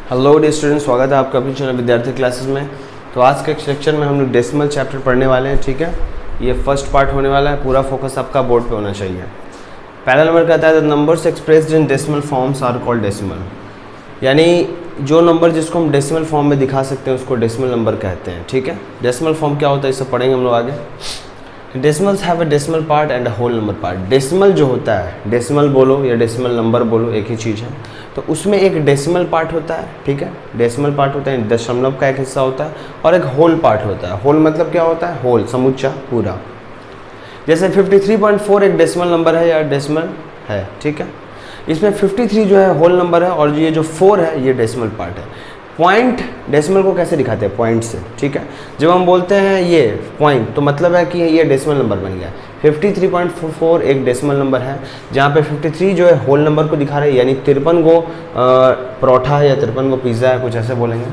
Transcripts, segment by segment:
Hello dear student, स्वागत है आपका अपनी चैनल विद्यार्थी क्लासेस में। तो आज के सेक्शन में हम लोग डेसिमल चैप्टर पढ़ने वाले हैं। ठीक है, ये फर्स्ट पार्ट होने वाला है। पूरा फोकस आपका बोर्ड पे होना चाहिए। पहला नंबर कहता है the numbers expressed in decimal forms are called decimal, यानी जो नंबर जिसको हम डेसिमल फॉर्म में दिखा सकते हैं उसको डेसिमल नंबर कहते हैं। ठीक है, डेसिमल फॉर्म क्या होता है इसे पढ़ेंगे हम लोग आगे। Decimals have a decimal part and a whole number part. Decimal जो होता है, डेसिमल बोलो या डेसिमल नंबर बोलो, एक ही चीज़ है। तो उसमें एक डेसिमल पार्ट होता है। ठीक है, डेसिमल पार्ट होता है, दशमलव का एक हिस्सा होता है, और एक होल पार्ट होता है। होल मतलब क्या होता है? होल, समूचा, पूरा। जैसे 53.4 एक डेसिमल नंबर है या डेसिमल है। ठीक है, इसमें 53 जो है होल नंबर है, और ये जो 4 है ये डेसिमल पार्ट है। पॉइंट डेसिमल को कैसे दिखाते हैं? पॉइंट से। ठीक है, जब हम बोलते हैं ये पॉइंट तो मतलब है कि ये डेसिमल नंबर बन गया। 53.4 एक डेसिमल नंबर है, जहाँ पे 53 जो है होल नंबर को दिखा रहा है, यानी 53 को परोठा है या 53 को पिज़्ज़ा है, कुछ ऐसे बोलेंगे।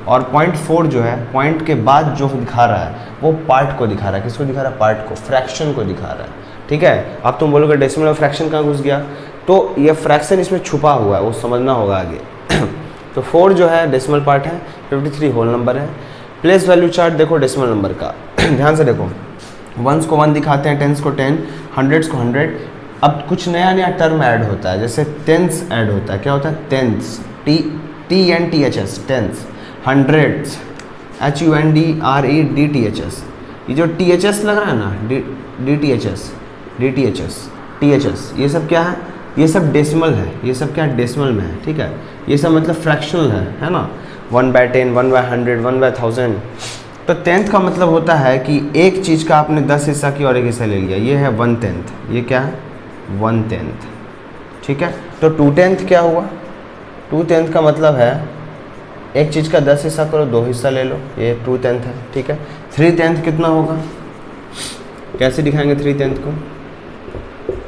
और 0.4 जो है पॉइंट के बाद जो दिखा रहा है वो पार्ट को दिखा रहा है। किसको दिखा रहा है? पार्ट को, फ्रैक्शन को दिखा रहा है। ठीक है, अब तुम बोलोगे डेसिमल में फ्रैक्शन कहाँ घुस गया? तो ये फ्रैक्शन इसमें छुपा हुआ है, वो समझना होगा आगे। तो 4 जो है डेसिमल पार्ट है, 53 होल नंबर है। प्लेस वैल्यू चार्ट देखो डेसिमल नंबर का, ध्यान से देखो। वंस को 1 दिखाते हैं, टेंस को 10, हंड्रेड्स को 100। अब कुछ नया नया टर्म ऐड होता है, जैसे टेंस ऐड होता है। क्या होता है? Tens, TNTHS, tens. Hundreds, HUNDREDTHS। ये जो THS लग रहा है ना, THS, ये सब क्या है? ये सब डेसिमल है। ये सब क्या? डेसिमल में है। ठीक है, ये सब मतलब फ्रैक्शनल है ना। 1/10, 1/100, 1/1000। तो 10th का मतलब होता है कि एक चीज़ का आपने 10 हिस्सा की और एक हिस्सा ले लिया, ये है 1/10। ये क्या है? 1/10। ठीक है, तो 2/10 क्या हुआ? 2/10 का मतलब है एक चीज़ का 10 हिस्सा करो, 2 हिस्सा ले लो, ये 2/10 है। ठीक है, 3/10 कितना होगा? कैसे दिखाएंगे 3/10 को?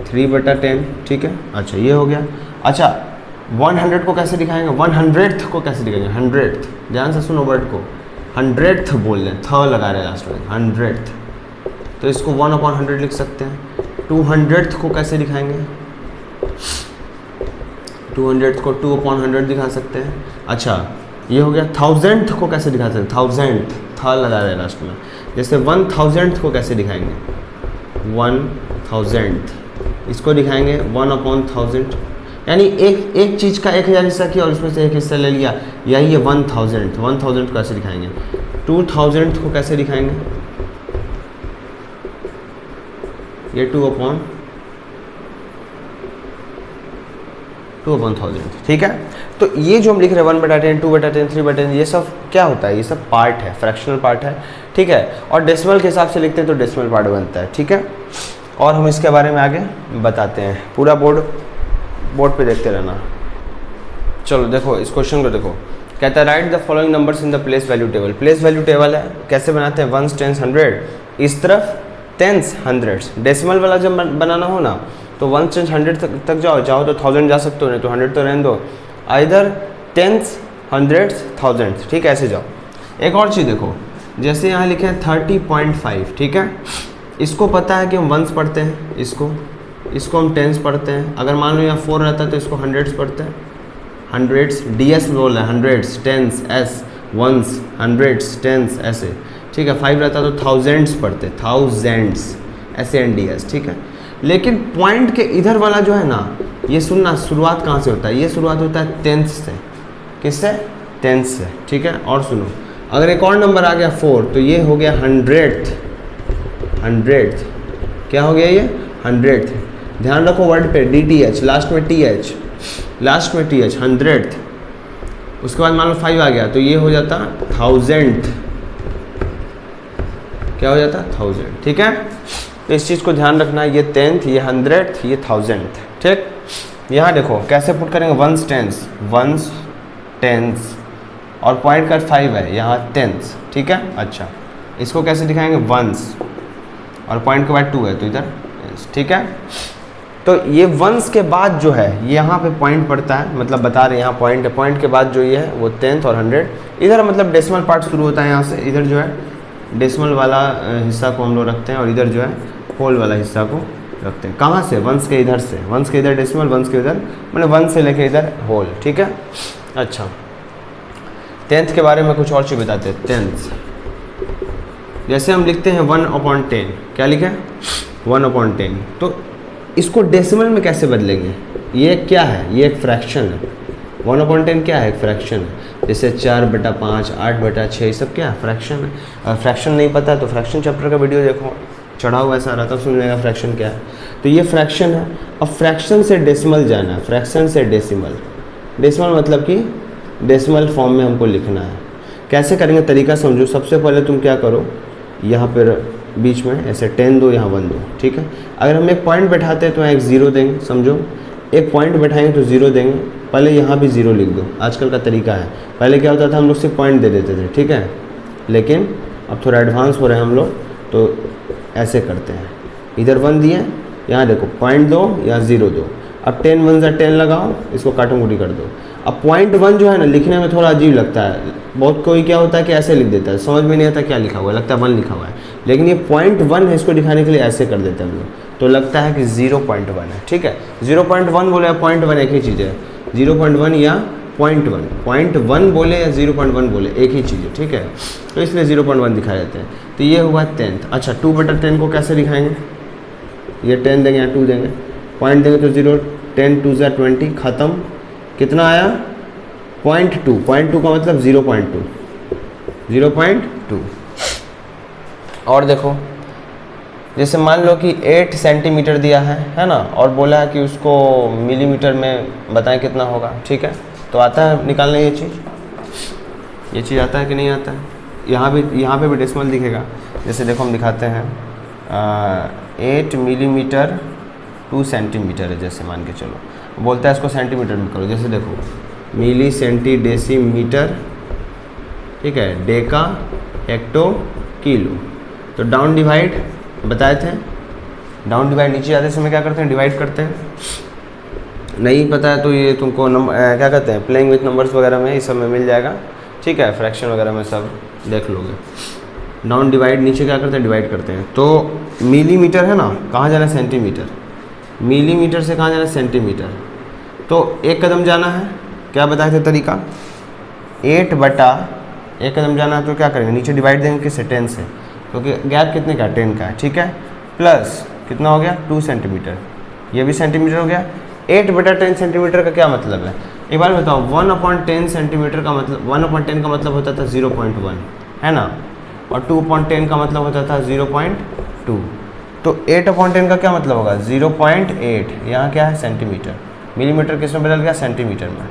3/10। ठीक है, अच्छा ये हो गया। अच्छा 100 को कैसे दिखाएंगे? 100th को कैसे दिखाएंगे? 100th, ध्यान से सुनो वर्ड को। 100th बोल रहे हैं, थ लगा रहे हैं लास्ट में, 100th। तो इसको 1/100 लिख सकते हैं। 200th को कैसे दिखाएंगे? 200th को 2/100 दिखा सकते हैं। अच्छा ये हो गया। 1000th को कैसे दिखा सकते हैं? 1000th, थ लगा रहे हैं लास्ट में। जैसे 1000th को कैसे दिखाएंगे? 1000th, इसको दिखाएंगे 1/1000। यानी एक चीज़ का 1000 हिस्सा किया और उसमें से एक हिस्सा ले लिया, यही है 1000th। 1000th को कैसे दिखाएंगे? 2000th को कैसे दिखाएंगे? ये 2/1000। ठीक है, तो ये जो हम लिख रहे हैं 1/10, 2/10, 3/10, ये सब क्या होता है? ये सब पार्ट है, फ्रैक्शनल पार्ट है। ठीक है, और डेसिमल के हिसाब से लिखते हैं तो डेसिमल पार्ट बनता है। ठीक है, और हम इसके बारे में आगे बताते हैं। पूरा बोर्ड पे देखते रहना। चलो देखो इस क्वेश्चन को देखो। कहता है right the following numbers in the place value table. Place value table है, कैसे बनाते हैं? 1s, 10s, 100। इस तरफ 10s, 100s। डेसिमल वाला जब बनाना हो ना तो 1s, 10s, 100 तक जाओ, चाहो तो 1000 जा सकते हो, नहीं तो 100 तो रहने दो। इधर 10s, 100s, 1000s। ठीक है, ऐसे जाओ। एक और चीज़ देखो, जैसे यहाँ लिखे हैं 30.5। ठीक है, इसको पता है कि हम 1s पढ़ते हैं, इसको हम 10s पढ़ते हैं। अगर मान लो यहाँ 4 रहता है तो इसको 100s पढ़ते हैं। 100s, DS बोल रहा है, 100s, 10s, S, 1s, 100s, 10s, ऐसे। ठीक है, 5 रहता है तो 1000s पढ़ते, 1000s, SANDS। ठीक है, लेकिन पॉइंट के इधर वाला जो है ना, ये सुनना, शुरुआत कहाँ से होता है? ये शुरुआत होता है 10th से। किससे? 10th से। ठीक है, और सुनो, अगर एक और नंबर आ गया 4 तो ये हो गया 100th। क्या हो गया ये? 100th। ध्यान रखो वर्ड पे, DTH, लास्ट में TH, 100th। उसके बाद मान लो 5 आ गया तो ये हो जाता 1000th। क्या हो जाता? 1000। ठीक है, तो इस चीज़ को ध्यान रखना, ये 10th, ये 100th, ये 1000th। ठीक, यहाँ देखो कैसे पुट करेंगे? 1s, 10s, और पॉइंट का 5 है, यहाँ 10s। ठीक है, अच्छा इसको कैसे दिखाएंगे? 1s, और पॉइंट के बाद 2 है तो इधर। ठीक है, तो ये 1s के बाद जो है ये यहाँ पे पॉइंट पड़ता है, मतलब बता रहे हैं यहाँ पॉइंट है। पॉइंट के बाद जो ये है वो 10th और 100। इधर मतलब डेसिमल पार्ट शुरू होता है यहाँ से। इधर जो है डेसिमल वाला हिस्सा को हम लोग रखते हैं, और इधर जो है होल वाला हिस्सा को रखते हैं। कहाँ से? 1s के इधर से। 1s के इधर डेसिमल, 1s के इधर, मतलब 1 से लेके इधर होल। ठीक है, अच्छा टेंथ के बारे में कुछ और चीज़ बताते हैं। टेंथ जैसे हम लिखते हैं 1/10, क्या लिखा है 1/10, तो इसको डेसिमल में कैसे बदलेंगे? ये क्या है? ये एक फ्रैक्शन है। 1/10 क्या है? एक फ्रैक्शन है। जैसे 4/5, 8/6 ये सब क्या है? फ्रैक्शन है। अगर फ्रैक्शन नहीं पता तो फ्रैक्शन चैप्टर का वीडियो देखो, चढ़ा हुआ है सारा, तब समझ लेगा फ्रैक्शन क्या है। तो ये फ्रैक्शन है। अब फ्रैक्शन से डेसिमल जाना है, फ्रैक्शन से डेसिमल। डेसिमल मतलब कि डेसिमल फॉर्म में हमको लिखना है। कैसे करेंगे तरीका समझो। सबसे पहले तुम क्या करो, यहाँ पर बीच में ऐसे 10 दो, यहाँ 1 दो, ठीक है। अगर हम एक पॉइंट बैठाते हैं तो यहाँ एक ज़ीरो देंगे, समझो। एक पॉइंट बैठाएंगे तो ज़ीरो देंगे। पहले यहाँ भी ज़ीरो लिख दो, आजकल का तरीका है। पहले क्या होता था, हम लोग सिर्फ पॉइंट दे देते थे, ठीक है। लेकिन अब थोड़ा एडवांस हो रहे हैं हम लोग, तो ऐसे करते हैं। इधर 1 दिए, यहाँ देखो पॉइंट दो, यहाँ 0 दो। अब 10 1 जा 10 लगाओ, इसको काटो मुड़ी कर दो। अब पॉइंट 1 जो है ना, लिखने में थोड़ा अजीब लगता है। बहुत कोई क्या होता है कि ऐसे लिख देता है, समझ में नहीं आता क्या लिखा हुआ है, लगता है 1 लिखा हुआ है। लेकिन ये पॉइंट 1 है, इसको दिखाने के लिए ऐसे कर देते हैं हम लोग, तो लगता है कि 0.1 है, ठीक है। 0.1 बोले या 0.1 एक ही चीज़ है। 0.1 या 0.1, 0.1 बोले या 0.1 बोले एक ही चीज़ है, ठीक है। तो इसलिए 0.1 दिखाए जाते हैं। तो ये हुआ 10th। अच्छा 2/10 को कैसे दिखाएंगे? ये 10 देंगे, यहाँ 2 देंगे, पॉइंट देंगे तो 0, 10 2 जा 20, ख़त्म। कितना आया? 0.2। 0.2 का मतलब 0.2, 0.2। और देखो, जैसे मान लो कि 8 सेंटीमीटर दिया है ना, और बोला है कि उसको मिलीमीटर में बताएं कितना होगा, ठीक है। तो आता है निकालने ये चीज़ आता है कि नहीं आता है? यहाँ पे भी डेसिमल दिखेगा। जैसे देखो हम दिखाते हैं 8 मिलीमीटर 2 सेंटीमीटर है, जैसे मान के चलो। बोलता है इसको सेंटीमीटर में करो। जैसे देखो मिली, सेंटी, डेसीमीटर, ठीक है, डेका, हेक्टो, किलो। तो डाउन डिवाइड बताए थे, डाउन डिवाइड नीचे जाते समय क्या करते हैं? डिवाइड करते हैं। नहीं पता है तो ये तुमको क्या कहते हैं, प्लेइंग विथ नंबर्स वगैरह में इस सब में मिल जाएगा, ठीक है। फ्रैक्शन वगैरह में सब देख लोगे। डाउन डिवाइड, नीचे क्या करते हैं? डिवाइड करते हैं। तो मिलीमीटर है ना, कहाँ जाना है? सेंटीमीटर। मिलीमीटर से कहाँ जाना है? सेंटीमीटर। तो एक कदम जाना है, क्या बताए थे तरीका? 8/1 कदम जाना है तो क्या करेंगे? नीचे डिवाइड देंगे किससे? 10 से, क्योंकि गैप कितने का? 10 का है, ठीक है। प्लस कितना हो गया? 2 सेंटीमीटर। ये भी सेंटीमीटर हो गया। 8/10 सेंटीमीटर का क्या मतलब है? एक बार बताओ, 1/10 सेंटीमीटर का मतलब, 1/10 का मतलब होता था 0.1, है ना, और 2/10 का मतलब होता था 0.2। तो 8/10 का क्या मतलब होगा? 0.8। यहाँ क्या है? सेंटीमीटर। मिलीमीटर किस में बदल गया? सेंटीमीटर में।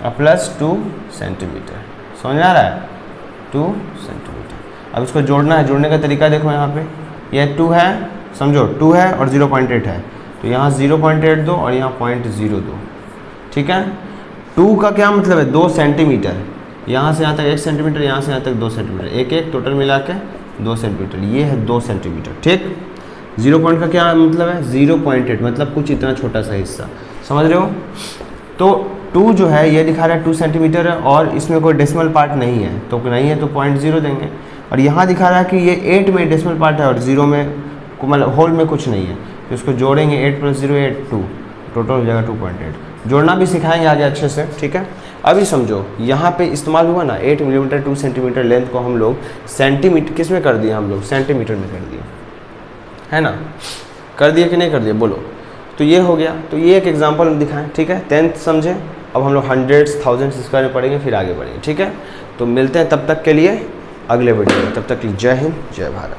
अब प्लस 2 सेंटीमीटर। समझ आ रहा है? 2 सेंटीमीटर। अब इसको जोड़ना है। जोड़ने का तरीका देखो, यहाँ पे यह 2 है, समझो 2 है और 0.8 है, तो यहाँ 0.8 दो और यहाँ 0.0 दो, ठीक है। 2 का क्या मतलब है? 2 सेंटीमीटर। यहाँ से यहाँ तक 1 सेंटीमीटर, यहाँ से यहाँ तक 2 सेंटीमीटर, एक टोटल मिला के 2 सेंटीमीटर। ये है 2 सेंटीमीटर, ठीक। 0 पॉइंट का क्या मतलब है? 0.8 मतलब कुछ इतना छोटा सा हिस्सा, समझ रहे हो। तो 2 जो है ये दिखा रहा है 2 सेंटीमीटर है, और इसमें कोई डेसिमल पार्ट नहीं है, तो नहीं है तो 0.0 देंगे। और यहाँ दिखा रहा है कि ये 8 में डेसिमल पार्ट है और 0 में, मतलब होल में कुछ नहीं है, तो इसको जोड़ेंगे। 8 + 0 8, 2, टोटल हो जाएगा 2.8। जोड़ना भी सिखाएंगे आगे अच्छे से, ठीक है। अभी समझो यहाँ पे इस्तेमाल हुआ ना 8 मिलीमीटर 2 सेंटीमीटर लेंथ को हम लोग सेंटीमीटर किस में कर दिए? हम लोग सेंटीमीटर में कर दिए, है ना। कर दिए कि नहीं कर दिए? बोलो। तो ये हो गया। तो ये एक एग्जांपल हम दिखाएं, ठीक है। 10th समझे। अब हम लोग हंड्रेड्स, थाउजेंड्स इसके बारे में पढ़ेंगे, फिर आगे बढ़ेंगे, ठीक है। तो मिलते हैं तब तक के लिए अगले वीडियो में। तब तक के लिए जय हिंद, जय भारत।